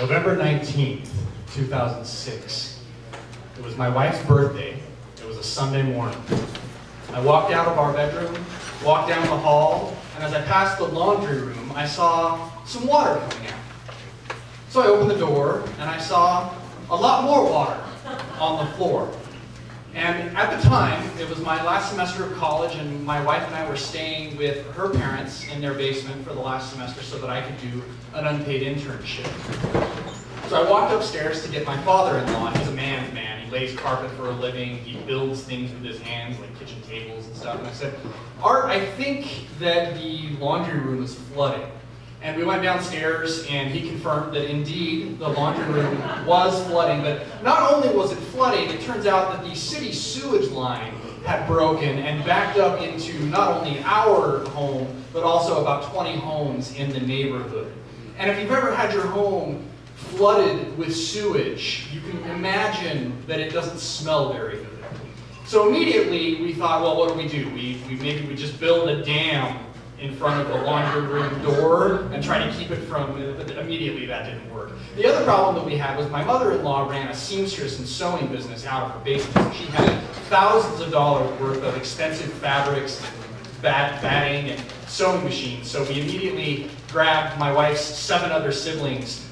November 19th, 2006. It was my wife's birthday. It was a Sunday morning. I walked out of our bedroom, walked down the hall, and as I passed the laundry room, I saw some water coming out. So I opened the door, and I saw a lot more water on the floor. And at the time, it was my last semester of college, and my wife and I were staying with her parents in their basement for the last semester so that I could do an unpaid internship. So I walked upstairs to get my father-in-law. He's a man's man. He lays carpet for a living. He builds things with his hands, like kitchen tables and stuff. And I said, Art, I think that the laundry room is flooding. And we went downstairs, and he confirmed that indeed the laundry room was flooding. But not only was it flooding, it turns out that the city sewage line had broken and backed up into not only our home, but also about 20 homes in the neighborhood. And if you've ever had your home flooded with sewage, you can imagine that it doesn't smell very good. So immediately we thought, well, what do? Maybe we just build a dam in front of the laundry room door and try to keep it from, but immediately that didn't work. The other problem that we had was my mother-in-law ran a seamstress and sewing business out of her basement. She had thousands of dollars worth of expensive fabrics, batting, and sewing machines. So we immediately grabbed my wife's 7 other siblings.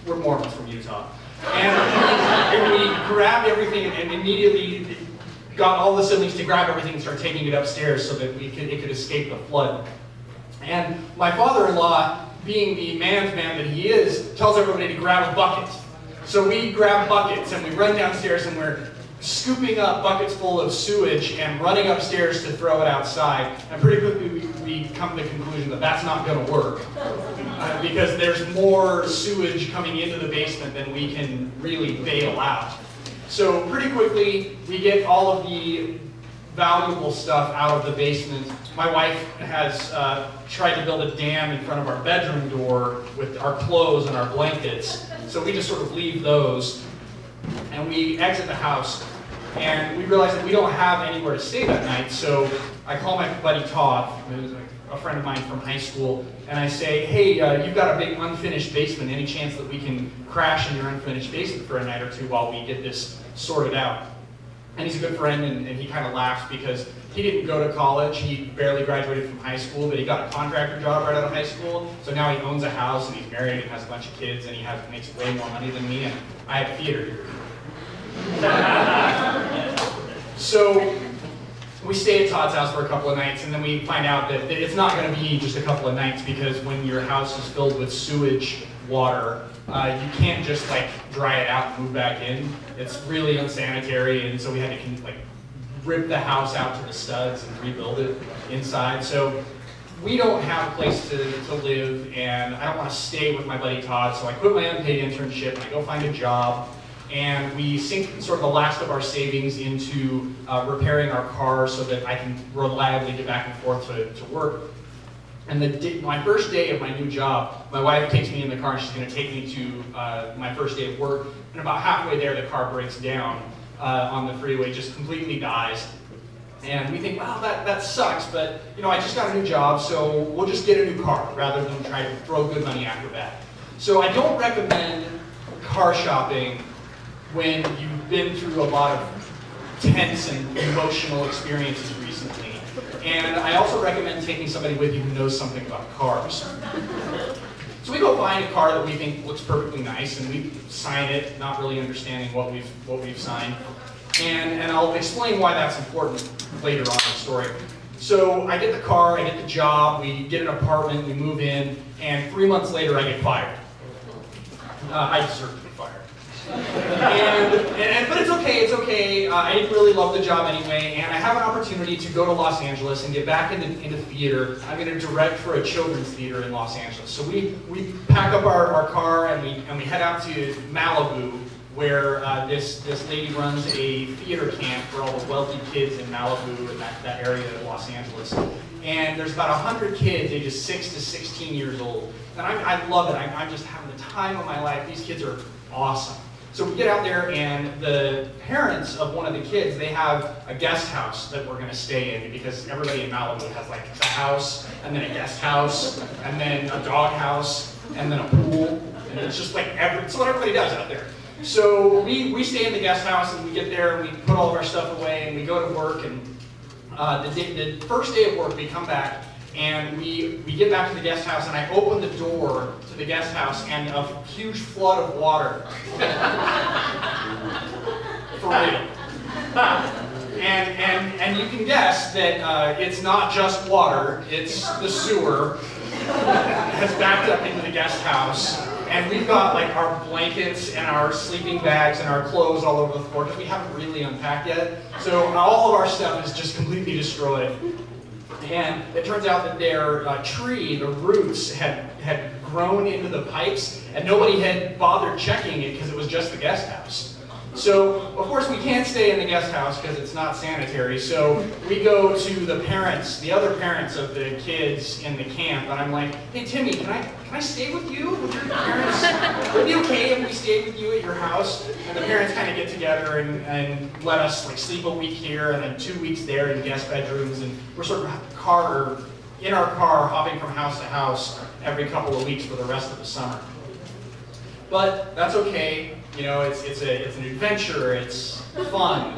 We're Mormons from Utah. And we grabbed everything and immediately got all the siblings to grab everything and start taking it upstairs so that it could escape the flood. And my father-in-law, being the man's man that he is, tells everybody to grab a bucket. So we grab buckets and we run downstairs and we're scooping up buckets full of sewage and running upstairs to throw it outside. And pretty quickly we come to the conclusion that that's not going to work. Because there's more sewage coming into the basement than we can really bail out. So pretty quickly we get all of the valuable stuff out of the basement. My wife has tried to build a dam in front of our bedroom door with our clothes and our blankets. So we just sort of leave those and we exit the house. And we realize that we don't have anywhere to stay that night. So I call my buddy Todd, who's a friend of mine from high school, and I say, hey, you've got a big unfinished basement. Any chance that we can crash in your unfinished basement for a night or two while we get this sorted out? And he's a good friend, and he kind of laughs because he didn't go to college. He barely graduated from high school, but he got a contractor job right out of high school. So now he owns a house, and he's married, and has a bunch of kids, and he makes way more money than me, and I have a theater degree. So we stay at Todd's house for a couple of nights, and then we find out that it's not going to be just a couple of nights, because when your house is filled with sewage water, you can't just like dry it out and move back in. It's really unsanitary, and so we had to like rip the house out to the studs and rebuild it inside. So we don't have a place to live, and I don't want to stay with my buddy Todd, so I quit my unpaid internship and I go find a job. And we sink sort of the last of our savings into repairing our car so that I can reliably get back and forth to work. And my first day of my new job, my wife takes me in the car and she's going to take me to my first day of work. And about halfway there, the car breaks down on the freeway, just completely dies. And we think, wow, that sucks, but you know, I just got a new job, so we'll just get a new car rather than try to throw good money after that. So I don't recommend car shopping when you've been through a lot of tense and emotional experiences recently. And I also recommend taking somebody with you who knows something about cars. So we go find a car that we think looks perfectly nice, and we sign it, not really understanding what we've signed. And I'll explain why that's important later on in the story. So I get the car, I get the job, we get an apartment, we move in, and 3 months later I get fired. I deserve to be fired. But it's okay. I didn't really love the job anyway, and I have an opportunity to go to Los Angeles and get back into theater. I'm going to direct for a children's theater in Los Angeles. So we pack up our car and we head out to Malibu, where this lady runs a theater camp for all the wealthy kids in Malibu and that area of Los Angeles. And there's about 100 kids ages 6 to 16 years old. And I love it. I'm just having the time of my life. These kids are awesome. So we get out there, and the parents of one of the kids, they have a guest house that we're going to stay in, because everybody in Malibu has like a house, and then a guest house, and then a dog house, and then a pool. And it's just like, it's what everybody does out there. So we stay in the guest house, and we get there, and we put all of our stuff away, and we go to work, and the first day of work, we come back, and we get back to the guest house, and I open the door to the guest house, and a huge flood of water. For real. And you can guess that it's not just water, it's the sewer has backed up into the guest house. And we've got like our blankets and our sleeping bags and our clothes all over the floor because we haven't really unpacked yet. So all of our stuff is just completely destroyed. And it turns out that their tree, the roots, had grown into the pipes, and nobody had bothered checking it because it was just the guest house. So, of course, we can't stay in the guest house because it's not sanitary, so we go to the parents, the other parents of the kids in the camp, and I'm like, hey Timmy, can I stay with you, with your parents? Would it be okay if we stayed with you at your house? And the parents kind of get together and let us like sleep a week here and then 2 weeks there in guest bedrooms, and we're sort of in our car hopping from house to house every couple of weeks for the rest of the summer. But that's okay. You know, it's an adventure, it's fun.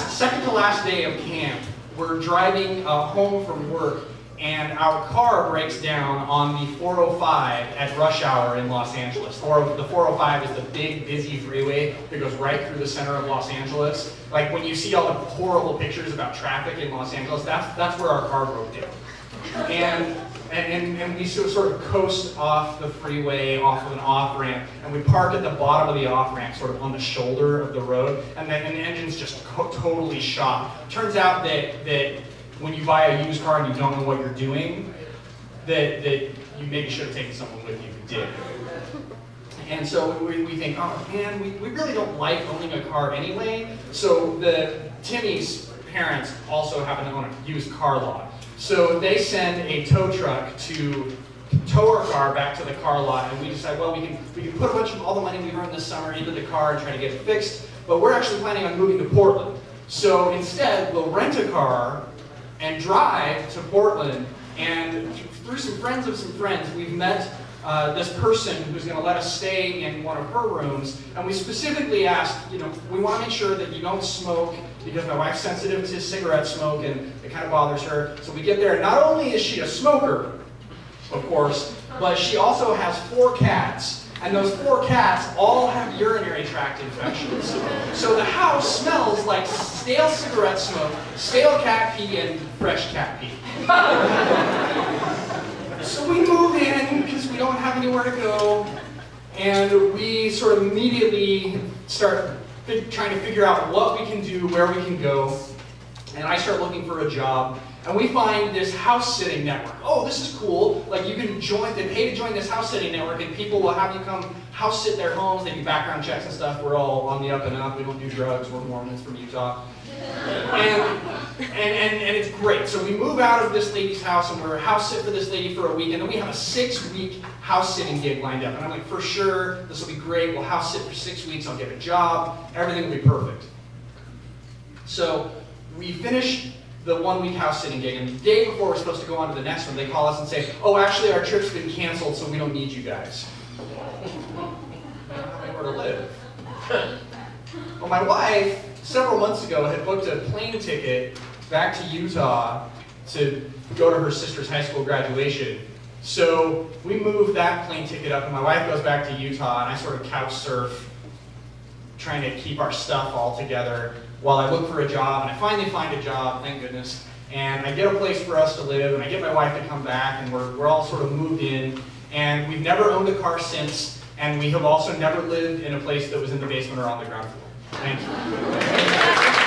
Second to last day of camp, we're driving home from work, and our car breaks down on the 405 at rush hour in Los Angeles. The 405 is the big, busy freeway that goes right through the center of Los Angeles. Like when you see all the horrible pictures about traffic in Los Angeles, that's where our car broke down. And we sort of coast off the freeway, off of an off-ramp, and we park at the bottom of the off-ramp, sort of on the shoulder of the road, and the engine's just totally shot. Turns out that when you buy a used car and you don't know what you're doing, that you maybe should have taken someone with you who did. And so we think, oh man, we really don't like owning a car anyway, so Timmy's parents also happen to own a used car lot. So they send a tow truck to tow our car back to the car lot, and we decide, well, we can put a bunch of all the money we've earned this summer into the car and try to get it fixed, but we're actually planning on moving to Portland. So instead, we'll rent a car and drive to Portland, and through some friends of some friends, we've met this person who's going to let us stay in one of her rooms, and we specifically asked, you know, we want to make sure that you don't smoke because my wife's sensitive to cigarette smoke and it kind of bothers her. So we get there, and not only is she a smoker, of course, but she also has 4 cats, and those 4 cats all have urinary tract infections. So the house smells like stale cigarette smoke, stale cat pee, and fresh cat pee. So we move in because we don't have anywhere to go, and we sort of immediately start trying to figure out what we can do, where we can go, and I start looking for a job, and we find this house sitting network. Oh, this is cool. Like you can they pay to join this house sitting network, and people will have you come house sit their homes. They do background checks and stuff. We're all on the up and up. We don't do drugs. We're Mormons from Utah. And it's great. So we move out of this lady's house, and we're house sit for this lady for a week, and then we have a 6-week house sitting gig lined up. And I'm like, for sure, this will be great. We'll house sit for 6 weeks. I'll get a job. Everything will be perfect. So we finish the 1-week house sitting gig, and the day before we're supposed to go on to the next one, they call us and say, oh, actually, our trip's been canceled, so we don't need you guys. I don't have anywhere to live. Well, my wife, several months ago, had booked a plane ticket back to Utah to go to her sister's high school graduation. So we moved that plane ticket up, and my wife goes back to Utah, and I sort of couch surf, trying to keep our stuff all together while I look for a job, and I finally find a job, thank goodness, and I get a place for us to live, and I get my wife to come back, and we're all sort of moved in, and we've never owned a car since, and we have also never lived in a place that was in the basement or on the ground floor. Thank you.